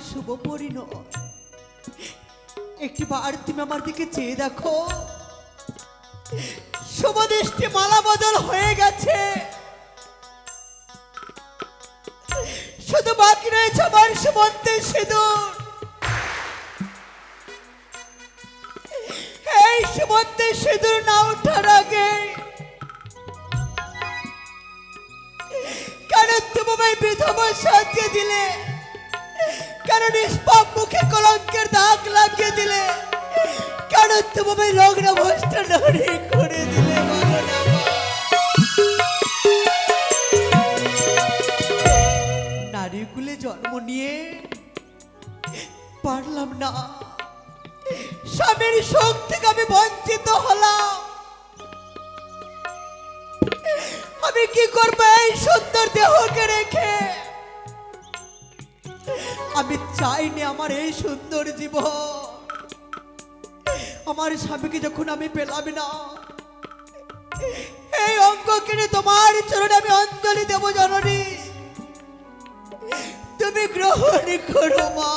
শুভ পরিণত। একটিবার তুমি আমার দিকে চেয়ে দেখো, শুভ দৃষ্টি মালা বদল হয়ে গেছে, শুধু বাকি রয়েছে আমার সুমন্তের সিঁদুর। এই সুমন্তের সিঁদুর না ওঠার আগে কেন তুমি আমায় বিধবা সাজিয়ে দিলে? কেন নিষ্পাপ মুখে কলঙ্কের দাগ লাগিয়ে দিলে? কেন তুমি আমায় লগ্ন ভ্রষ্ট নারী করে দিলে? নারী কুলে জন্ম নিয়ে পারলাম না, স্বামীর সুখ থেকে আমি বঞ্চিত হলাম। আমি কি করবো এই সুন্দর দেহকে রেখে? আমি চাইনি আমার এই সুন্দর জীবন। আমার স্বামীকে যখন আমি পেলাম না, এই অঙ্গ কিনে তোমার চরণে আমি অঞ্জলি দেব। জননী, তুমি গ্রহণ করো মা।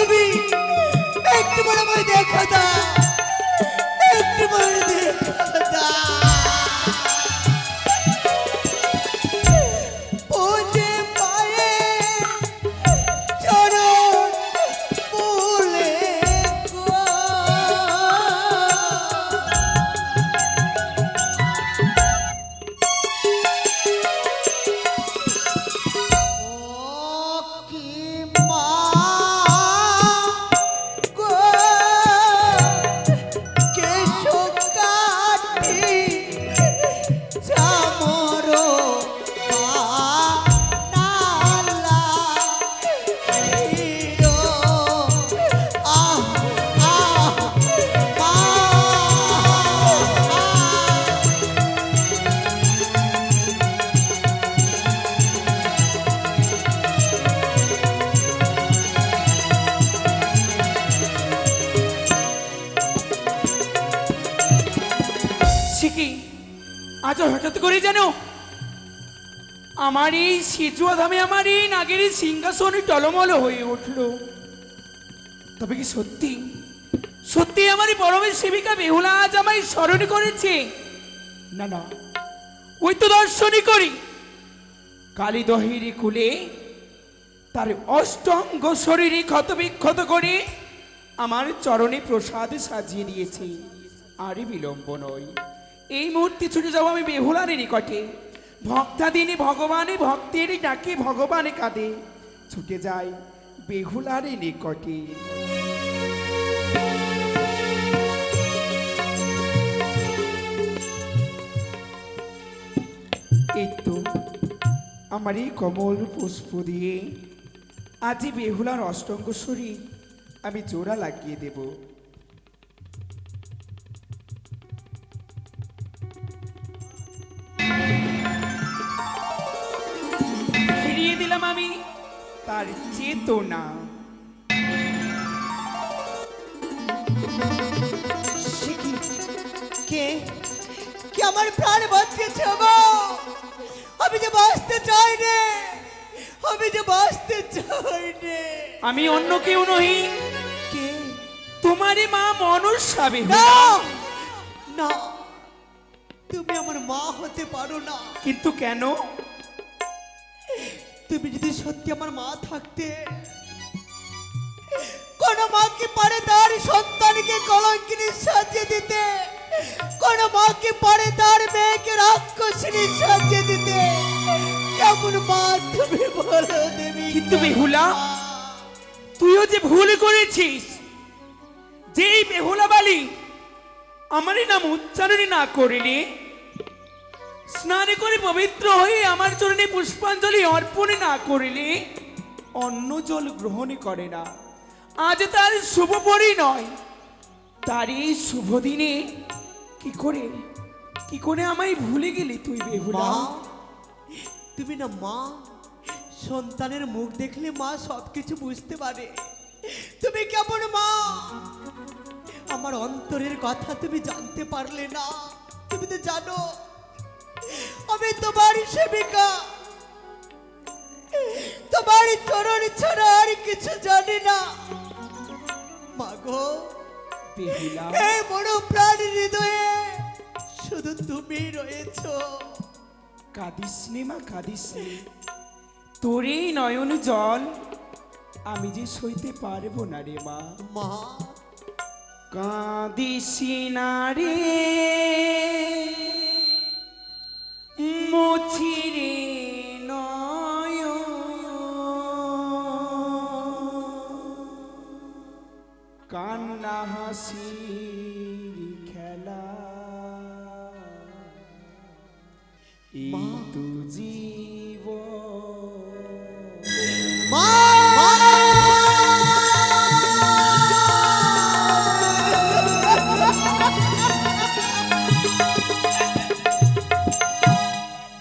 তুমি একটু বড় আমায় দেখা দাও, একটু বড় দেখা দাও। পূজে পায়ে চরণ ফুলে গো। ও কি মা গো, কেশো কাটি চামর নালা হিরো। আহ আহ মা। সে কি আজ হঠাৎ করে জানো আমার এই সিজুয়া ধামে আমার এই নাগের এই সিংহাসনে টলমল হয়ে উঠল। তবে কি সত্যি সত্যি আমার এই পরমের সেবিকা বেহুলা আজ আমায় স্মরণ করেছে? না না, ওই তো দর্শনই করি কালী দহিরি কুলে তার অষ্টাঙ্গ শরীরে ক্ষত বিক্ষত করে আমার চরণে প্রসাদ সাজিয়ে দিয়েছে। আরে বিলম্ব নয়, এই মুহূর্তে ছুটে যাবো আমি বেহুলার নিকটে। ভক্তাদিনী ভগবানে ভক্তের ডাকে ভগবানে কাঁদে, ছুটে যায় বেহুলার নিকটে। এই তো আমার এই কমল পুষ্প দিয়ে আজি বেহুলার অষ্টঙ্গ শরীর আমি জোড়া লাগিয়ে দেব। ফিরিয়ে দিলাম আমি তার চেতনা। সে কি? কে কে আমার প্রাণ বাঁচিয়েছে গো? আমি যে বাঁচতে চাই রে, আমি যে বাঁচতে চাই রে। আমি অন্য কেউ নহি, কে? তোমারই মা মনসা না বেহুলা। না, তুমি আমার মা হতে পারো না। কিন্তু কেন? তুমি যদি সত্যি আমার মা থাকতে, কোন মা কি পারে তার সন্তানকে কলঙ্কিনী সাজিয়ে দিতে? কোন মা কি পারে তার মেয়েকে রাক্ষসিনী সাজিয়ে দিতে? কেমন মা তুমি বলো দেবী? কিন্তু বেহুলা, তুইও যে ভুল করেছিস, যে এই বেহুলা বালি আমারই নাম উচ্চারণই না করিলে, স্নান করে পবিত্র হয়ে আমার চরণে পুষ্পাঞ্জলি অর্পণ না করিলে অন্য জল গ্রহণ করে না। আজ তার শুভ পরিণয়, তার এই শুভ দিনে কি করে আমায় ভুলে গেলি তুই বেহুলা? মা, তুমি না মা, সন্তানের মুখ দেখলে মা সবকিছু বুঝতে পারে। তুমি কেমন মা? আমার অন্তরের কথা তুমি জানতে পারলে না। তুমি তো জানো আমি তোমারই সেবিকা, তোমারই চরণ ছাড়া আর কিছু জানি না। মাগো, বেহুলা, এই বড় প্রাণ হৃদয়ে শুধু তুমি রয়েছো। কাঁদিস নে মা, কাঁদিস নে। তোর এই নয়ন জল আমি যে সইতে পারবো না রে মা। মা, কাঁদিস না রে মুছিরে নয়ন, কান্না হাসির খেলা, এই তো জীবন। মা,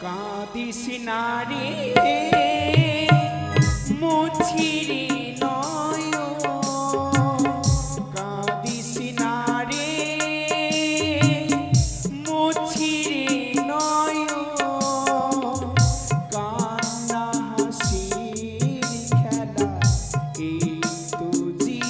কাঁদিস না রে মুছিরে নয়ন, কাঁদিস না রে মুছিরে নয়ন, কান্না হাসির খেলা, এই তো জীবন।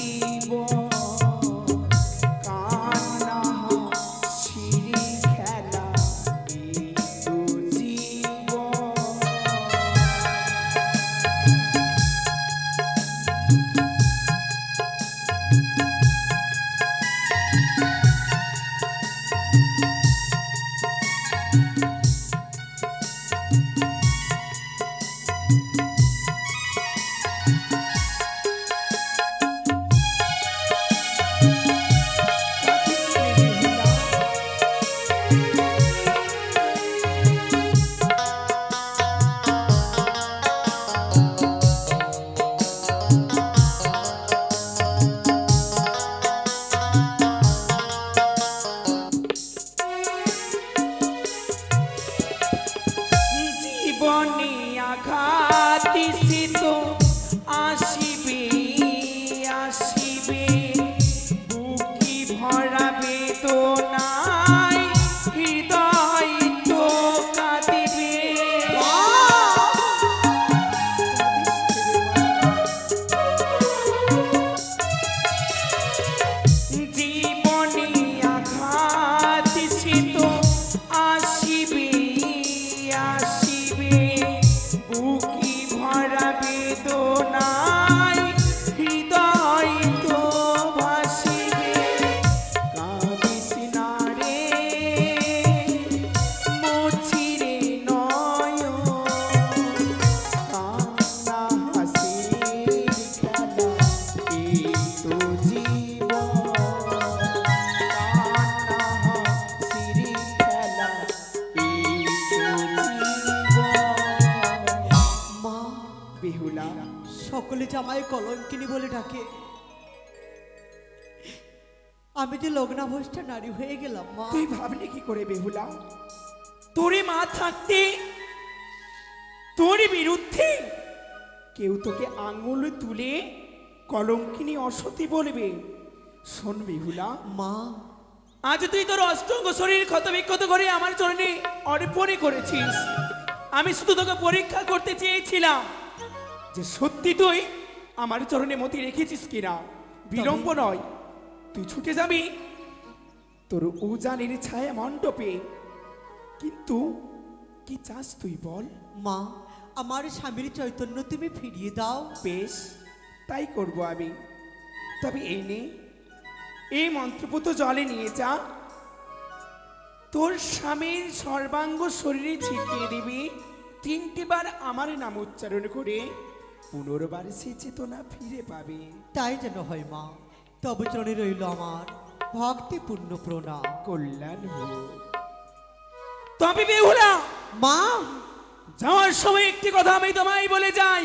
বেহুলা, সকলে যে আমায় কলঙ্কিনী বলে ডাকে। আমি যে লগ্নাভ্রষ্টা নারী হয়ে গেলাম মা। তুই ভাবলি কি করে বেহুলা? তোরে মা থাকতে তোর বিরুদ্ধে কেউ তোকে আঙুল তুলে কলঙ্কিনী অসতী বলবে? শোন বেহুলা, মা আজ তুই তোর অষ্টঙ্গ শরীর ক্ষত বিক্ষত করে আমার চরণে অর্পণে করেছিস। আমি শুধু তোকে পরীক্ষা করতে চেয়েছিলাম যে সত্যি তুই আমার চরণে মতি রেখেছিস কিনা। বিলম্ব নয়, তুই ছুটে যাবি তোর উজানের ছায়া মণ্ডপে। কিন্তু কি চাস তুই বল? মা, আমার স্বামীর চৈতন্য তুমি ফিরিয়ে দাও। বেশ, তাই করব আমি। তবে এই নে, এই মন্ত্রপুত জলে নিয়ে যা, তোর স্বামীর সর্বাঙ্গ শরীরে ছিটিয়ে দিবি। 3টি বার আমার নাম উচ্চারণ করে পুনর্বার সে চেতনা ফিরে পাবে। তাই যেন হয় মা। তবে চরণে রইল আমার ভক্তিপূর্ণ প্রণাম। কল্যাণ হোক। তবে বেহুলা, মা যাওয়ার সময় একটি কথা আমি তোমায় বলে যাই।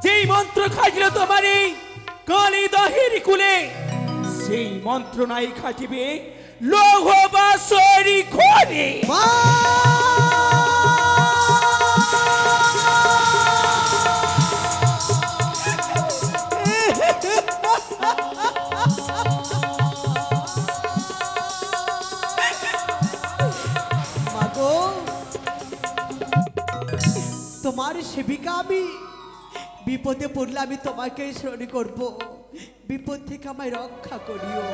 যেই মন্ত্র খাটিল তোমার এই কালী দহের কুলে, সেই মন্ত্র নাই খাটিবে লৌহ বাসরি ঘরে। মা মাগো, তোমার সেবিকা আমি। বিপদে পড়লে আমি তোমাকে স্মরণ করব। বিপদ থেকে আমায় রক্ষা করিও।